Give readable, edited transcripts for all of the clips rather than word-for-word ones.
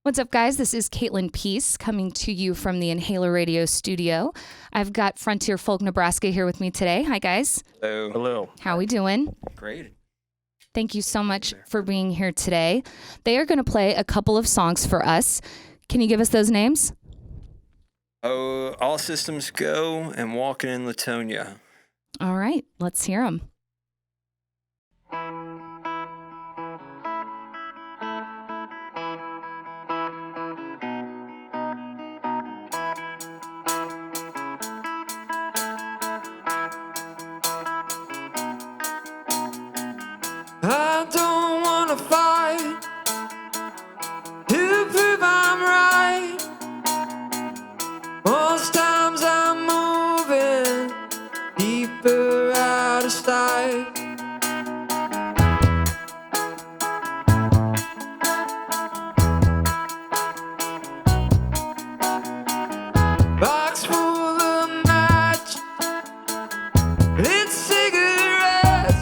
What's up, guys? This is Caitlin Peace coming to you from the Inhailer radio studio. I've got Frontier Folk Nebraska here with me today. Hi, guys. Hello. Hello. How we doing? Great. Thank you so much for being here today. They are going to play a couple of songs for us. Can you give us those names? Oh, All Systems Go and Walking in Latonia. All right, let's hear them. I don't wanna fight to prove I'm right. Most times I'm moving deeper out of sight. Box full of match, lit cigarettes.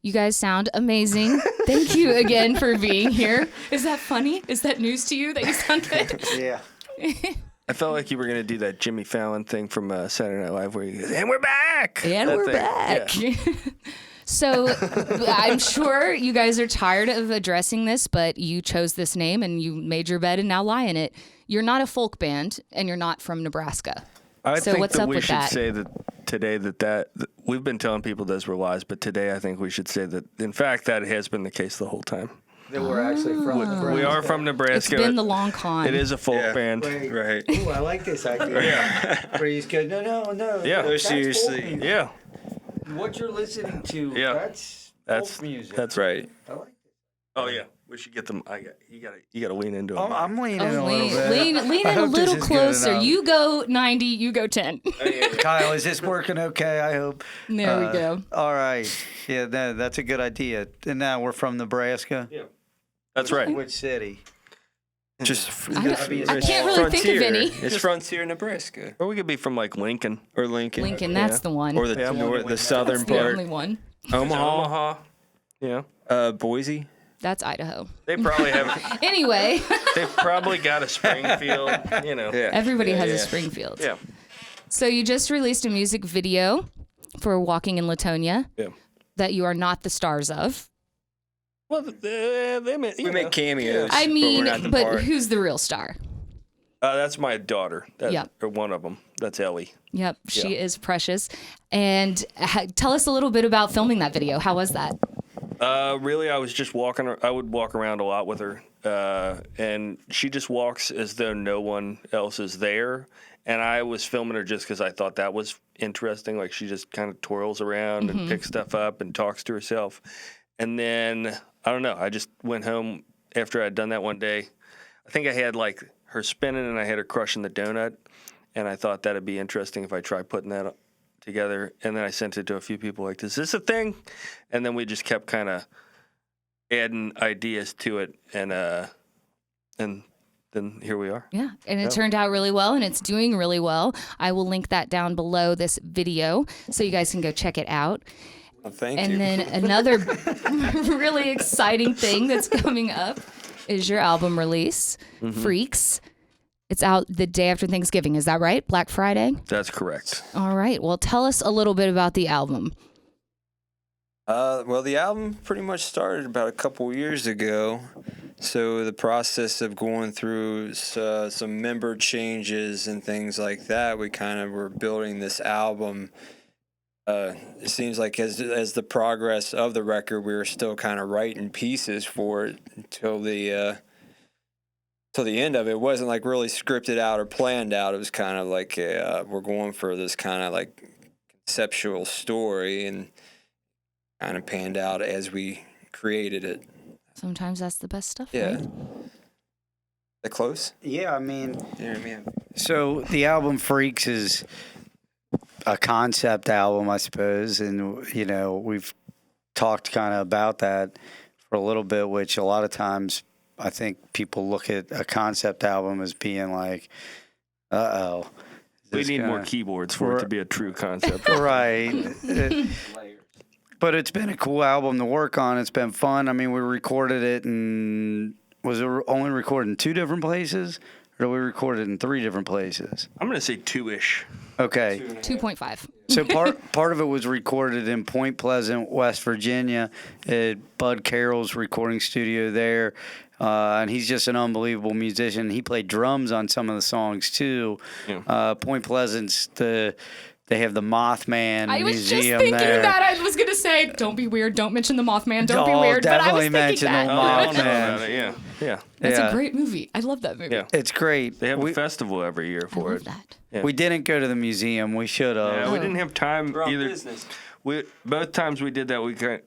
You guys sound amazing. Thank you again for being here. Is that funny? Is that news to you that you sound good? Yeah. I felt like you were going to do that Jimmy Fallon thing from Saturday Night Live where you go, and we're back! And That we're thing. back. Yeah. So I'm sure you guys are tired of addressing this, but you chose this name and you made your bed and now lie in it. You're not a folk band and you're not from Nebraska. I So think what's that up we with should that? say that today that we've been telling people those were lies, but today I think we should say that, in fact, that has been the case the whole time. That we're actually from Nebraska. We are from It's Nebraska. been the long con. It is a folk band. Right. Ooh, I like this idea. Yeah. Where he's good. No. Yeah. That's Seriously. folk music. Yeah. What you're listening to, Yeah. that's folk music. That's right. I like it. Oh yeah, we should get them. You gotta lean into it. I'm leaning Oh, a little bit. lean I in a hope this little is good closer. enough. You go 90, you go 10. Kyle, is this working okay? I hope. There we go. All right. Yeah, that's a good idea. And now we're from Nebraska. Yeah. That's right. Which city? Just I can't really think of any. It's Frontier, Nebraska. Or we could be from like Lincoln or Lincoln. Lincoln, that's the one. Or the the southern That's the part. only one. Omaha. Yeah. Boise. That's Idaho. They probably have. Anyway, They've probably got a Springfield. Yeah. everybody has a Springfield. Yeah. So you just released a music video for Walking in Latonia Yeah. that you are not the stars of. Well, they make cameos. I mean, but we're not the but part. who's the real star? That's my daughter. Yeah. Or one of them. That's Ellie. Yep, she Yeah. is precious. And tell us a little bit about filming that video. How was that? Really, I was just walking. I would walk around a lot with her, and she just walks as though no one else is there. And I was filming her just because I thought that was interesting. Like she just kind of twirls around and picks stuff up and talks to herself. And then I don't know. I just went home after I'd done that one day. I think I had like her spinning and I had her crushing the donut. And I thought that'd be interesting if I tried putting that together. And then I sent it to a few people like, is this a thing? And then we just kept kind of adding ideas to it. And then here we are. Yeah, and it turned out really well, and it's doing really well. I will link that down below this video so you guys can go check it out. Well, thank And you. then another really exciting thing that's coming up is your album release, Freaks. It's out the day after Thanksgiving. Is that right? Black Friday? That's correct. All right. Well, tell us a little bit about the album. Well, the album pretty much started about a couple years ago. So the process of going through some member changes and things like that, we kind of were building this album. It seems like as the progress of the record, we were still kind of writing pieces for it until the end of it. It wasn't like really scripted out or planned out. It was kind of like we're going for this kind of like conceptual story, and kind of panned out as we created it. Sometimes that's the best stuff. Yeah. Right? That close? Yeah, I mean, Yeah, man. so the album Freaks is a concept album, I suppose, and we've talked kind of about that for a little bit, which a lot of times I think people look at a concept album as being like, uh-oh. We need more keyboards for it to be a true concept. Right. But it's been a cool album to work on. It's been fun. I mean, we recorded it was it only recorded in 2 different places? Or we recorded in 3 different places? I'm going to say 2-ish. Okay. 2.5. So part of it was recorded in Point Pleasant, West Virginia, at Bud Carroll's recording studio there. And he's just an unbelievable musician. He played drums on some of the songs, too. Yeah. Point Pleasant's they have the Mothman I was just museum thinking there. that. I was going to say, don't be weird. Don't mention the Mothman. Don't be weird. But I was definitely thinking mention that. the Oh, I don't know Mothman. about it. Yeah. Yeah. That's Yeah. a great movie. I love that movie. Yeah. It's great. They have a festival every year I for love it. that. Yeah. We didn't go to the museum. We should have. Yeah, we didn't have time We're on either. business. Both times we did that,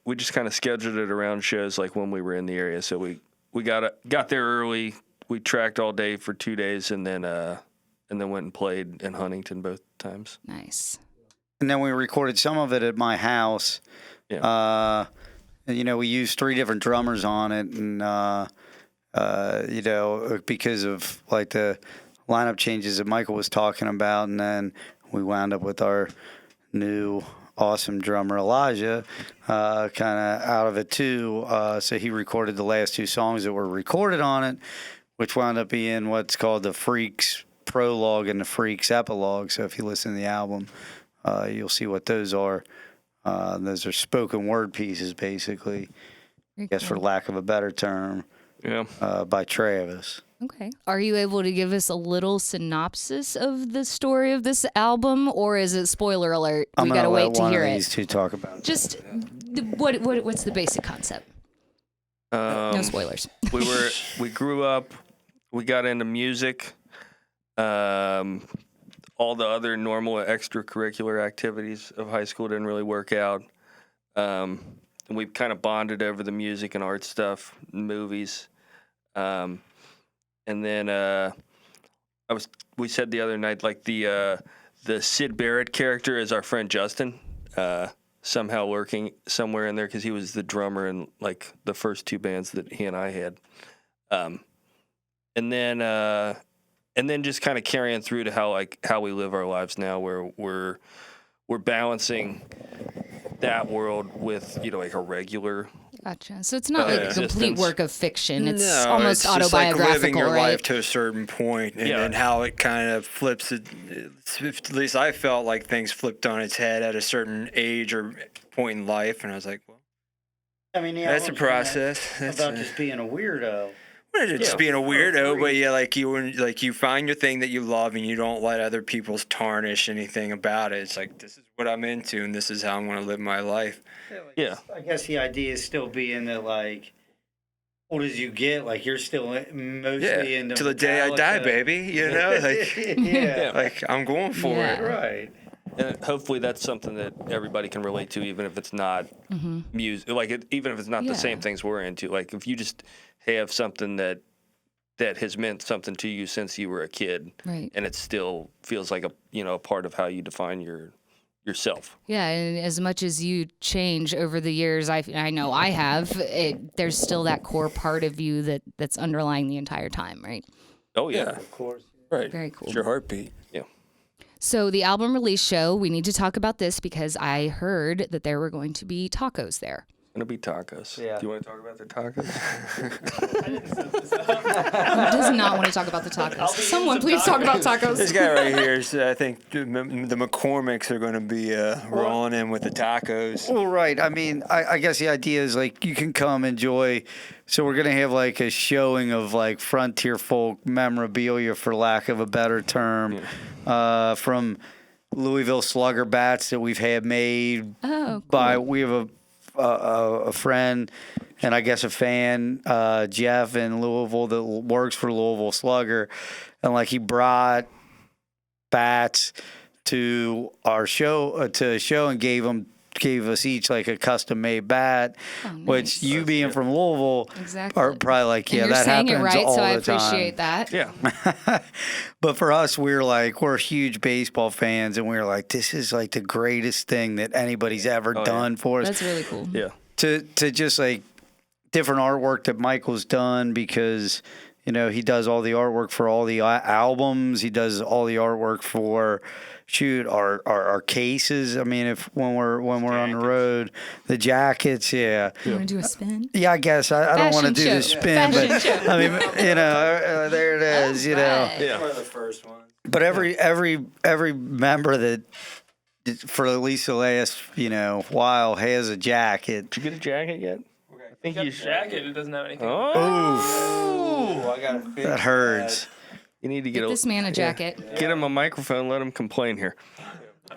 we just kind of scheduled it around shows like when we were in the area. So we got there early. We tracked all day for 2 days, and then went and played in Huntington both times. Nice. And then we recorded some of it at my house. Yeah. And, we used 3 different drummers on it, and because of like the lineup changes that Michael was talking about, and then we wound up with our new awesome drummer Elijah kind of out of it too. So he recorded the last 2 songs that were recorded on it, which wound up being what's called the Freaks Prologue and the Freaks Epilogue. So if you listen to the album, you'll see what those are. Those are spoken word pieces, basically, I guess for lack of a better term, by Travis. Okay. Are you able to give us a little synopsis of the story of this album, or is it spoiler alert? We gotta wait to hear it. These two talk about it. Just what's the basic concept? No spoilers. We grew up. We got into music. All the other normal extracurricular activities of high school didn't really work out. And we kind of bonded over the music and art stuff, movies. And then we said the other night, like the Sid Barrett character is our friend Justin, somehow lurking somewhere in there because he was the drummer in like the first 2 bands that he and I had. And then just kind of carrying through to how we live our lives now, where we're balancing that world with like a regular. Gotcha. So it's not like a complete work of fiction. It's almost it's just autobiographical, like living your right? life to a certain point, and then how it kind of flips it. At least I felt like things flipped on its head at a certain age or point in life, and I was like, well, I mean, that's a process. That's about just being a weirdo. just being a weirdo, but yeah, like you find your thing that you love, and you don't let other people's tarnish anything about it. It's like, this is what I'm into, and this is how I'm going to live my life. Yeah. I guess the idea is still being that, like, old as you get, like, you're still mostly into till the day I die, Metallica. baby. You know, like, like I'm going for it. Right. And hopefully that's something that everybody can relate to, even if it's not music. Like, even if it's not the same things we're into. Like, if you just have something that has meant something to you since you were a kid, right, and it still feels like a part of how you define yourself. Yeah, and as much as you change over the years, I know I have, there's still that core part of you that's underlying the entire time, right? Oh yeah, Of course. right. Very cool. It's your heartbeat. Yeah. So the album release show, we need to talk about this because I heard that there were going to be tacos there. Gonna be tacos. Yeah. Do you want to talk about the tacos? Who does not want to talk about the tacos? Someone please talk about tacos. This guy right here is, I think, the McCormicks are going to be rolling in with the tacos. Well, right. I mean, I guess the idea is, like, you can come enjoy. So we're going to have, like, a showing of, like, frontier folk memorabilia, for lack of a better term, from Louisville Slugger bats that we've had made by, we have a friend and I guess a fan, Jeff in Louisville, that works for Louisville Slugger, and like he brought bats to our show and gave us each like a custom made bat, which you being from Louisville are probably like, and you're that saying happens it right, all so I the time. appreciate that. Yeah. But for us, we're huge baseball fans, and we're like, this is like the greatest thing that anybody's ever done for us. That's really cool. Yeah. To just like different artwork that Michael's done, because he does all the artwork for all the albums. He does all the artwork for our cases. I mean, when we're on the road, the jackets. Yeah. You want to do a spin? Yeah, I guess I don't want to do the spin, but I mean, there it is. Yeah. One of the first ones. But every member that for at least the last while has a jacket. Did you get a jacket yet? I think you jacket. It doesn't have anything. Oh. I got to That hurts. You need to get This man a jacket. Get him a microphone. Let him complain here.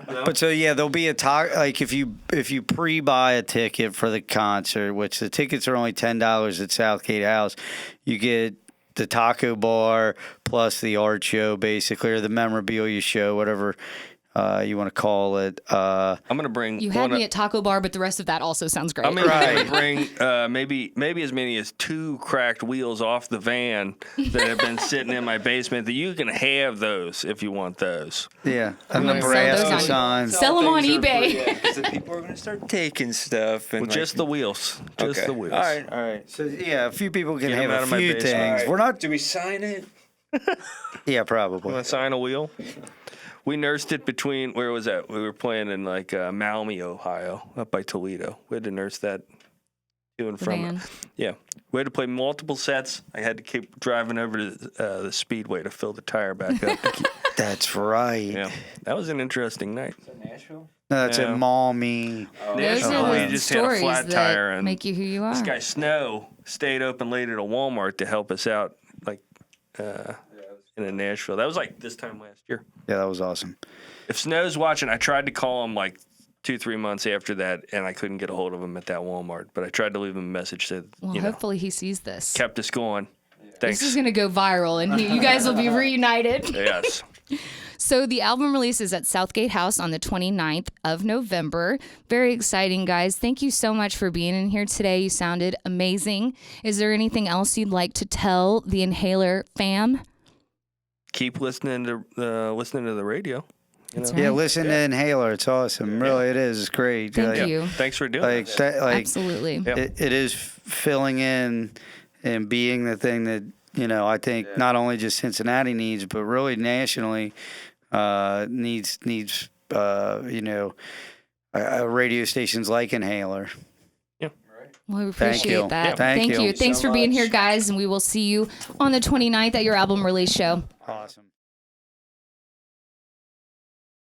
But so there'll be a like if you pre-buy a ticket for the concert, which the tickets are only $10 at Southgate House, you get the taco bar plus the art show, basically, or the memorabilia show, whatever you want to call it. I'm gonna bring. You had me at taco bar, but the rest of that also sounds great. I'm gonna bring maybe as many as 2 cracked wheels off the van that have been sitting in my basement. That you can have those if you want those. Yeah, and gonna sell Nebraska those on- signs. Sell them on eBay. Because people are going to start taking stuff. And Well, just the wheels. Just the wheels. All right. So yeah, a few people can Get 'em out have of a my few basement. things. Right. We're not. Do we sign it? Yeah, You probably. want to sign a wheel? We nursed it between, where was that? We were playing in like Maumee, Ohio, up by Toledo. We had to nurse that to and from. Van. Yeah. We had to play multiple sets. I had to keep driving over to the Speedway to fill the tire back up. That's right. Yeah. That was an interesting night. Nashville? No, that's Yeah. at Maumee. Those Nashville, are we the just had a stories flat that tire and make you who you are. this guy Snow stayed open late at a Walmart to help us out, like in Nashville. That was like this time last year. Yeah, that was awesome. If Snow's watching, I tried to call him like 2-3 months after that, and I couldn't get a hold of him at that Walmart. But I tried to leave him a message that Well, hopefully he sees this. kept us going. Thanks. This is going to go viral, and you guys will be reunited. Yes. So the album release is at Southgate House on the 29th of November. Very exciting, guys. Thank you so much for being in here today. You sounded amazing. Is there anything else you'd like to tell the Inhailer fam? Keep listening to the radio. That's Yeah, right. listen to Inhailer. It's awesome. Really, it is. It's great. Thank you. Thanks for doing Like, this. Absolutely. Yeah. it is filling in and being the thing that, I think not only just Cincinnati needs, but really nationally needs radio stations like Inhailer. Well, we Thank appreciate you. that. Yeah. Thank you. Thanks for being here, guys, and we will see you on the 29th at your album release show. Awesome.